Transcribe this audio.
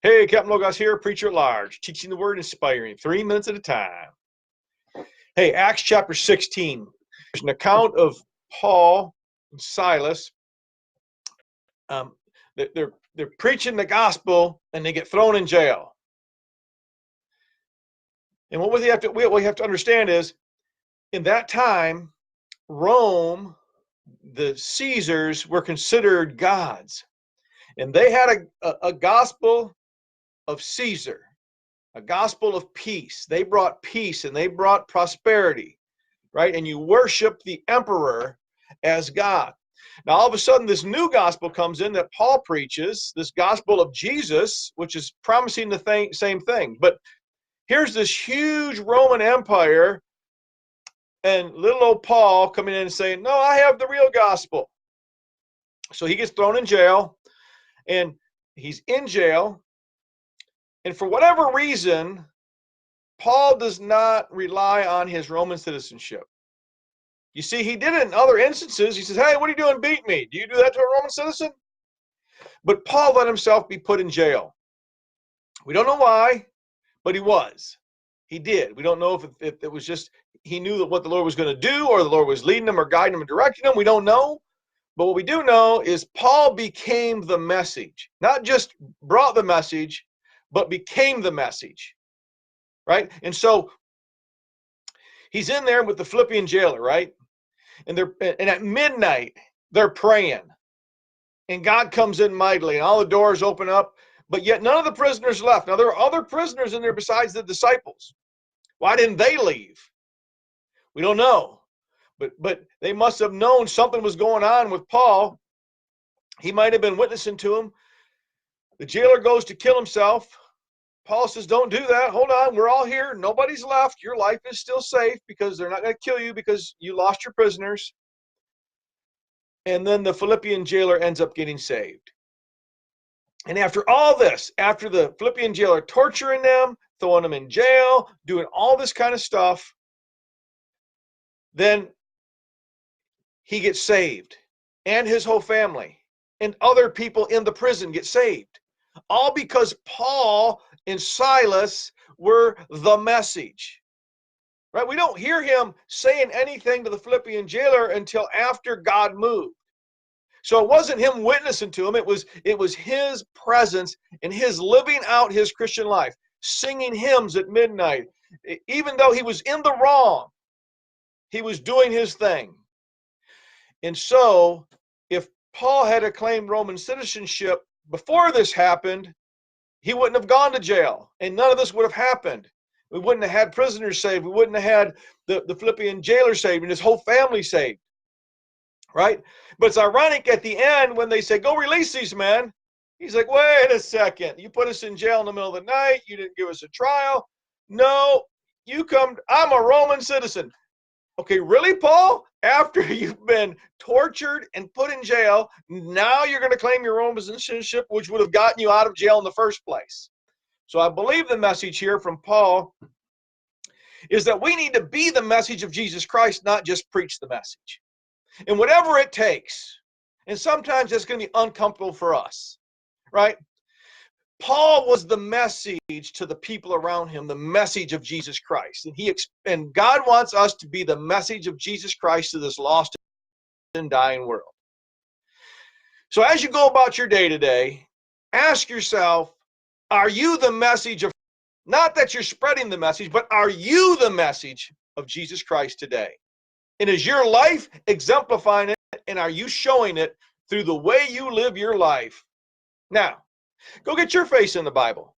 Hey, Captain Logos here, preacher at large, teaching the word, inspiring, 3 minutes at a time. Hey, Acts chapter 16. There's an account of Paul and Silas. They're preaching the gospel and they get thrown in jail. And what we have to understand is, in that time, Rome, the Caesars were considered gods, and they had a gospel of Caesar. A gospel of peace. They brought peace and they brought prosperity, right? And you worship the emperor as God. Now, all of a sudden, this new gospel comes in that Paul preaches, this gospel of Jesus, which is promising the same thing. But here's this huge Roman Empire, and little old Paul coming in and saying, no, I have the real gospel. So he gets thrown in jail, and he's in jail. And for whatever reason, Paul does not rely on his Roman citizenship. You see, he did it in other instances. He says, hey, what are you doing? Beat me. Do you do that to a Roman citizen? But Paul let himself be put in jail. We don't know why, but he was. He did. We don't know if it was just he knew that what the Lord was going to do, or the Lord was leading him or guiding him or directing him. We don't know. But what we do know is Paul became the message. Not just brought the message, but became the message, right? And so he's in there with the Philippian jailer, right? And at midnight they're praying, and God comes in mightily, and all the doors open up, but yet none of the prisoners left. Now there are other prisoners in there besides the disciples. Why didn't they leave? We don't know, but they must have known something was going on with Paul. He might have been witnessing to him. The jailer goes to kill himself. Paul says, don't do that. Hold on. We're all here. Nobody's left. Your life is still safe because they're not going to kill you because you lost your prisoners. And then the Philippian jailer ends up getting saved. And after all this, after the Philippian jailer torturing them, throwing them in jail, doing all this kind of stuff, then he gets saved, and his whole family, and other people in the prison get saved. All because Paul and Silas were the message, right? We don't hear him saying anything to the Philippian jailer until after God moved. So it wasn't him witnessing to him. It was his presence and his living out his Christian life, singing hymns at midnight. Even though he was in the wrong, he was doing his thing. And so if Paul had claimed Roman citizenship before this happened, he wouldn't have gone to jail, and none of this would have happened. We wouldn't have had prisoners saved. We wouldn't have had the Philippian jailer saved and his whole family saved, right? But it's ironic at the end when they say, go release these men. He's like, wait a second. You put us in jail in the middle of the night. You didn't give us a trial. No, I'm a Roman citizen. Okay, really, Paul? After you've been tortured and put in jail, now you're going to claim your Roman citizenship, which would have gotten you out of jail in the first place. So I believe the message here from Paul is that we need to be the message of Jesus Christ, not just preach the message. And whatever it takes, and sometimes it's going to be uncomfortable for us, right? Paul was the message to the people around him, the message of Jesus Christ. And God wants us to be the message of Jesus Christ to this lost and dying world. So as you go about your day today, ask yourself, are you the message of, not that you're spreading the message, but are you the message of Jesus Christ today? And is your life exemplifying it, and are you showing it through the way you live your life? Now, go get your face in the Bible.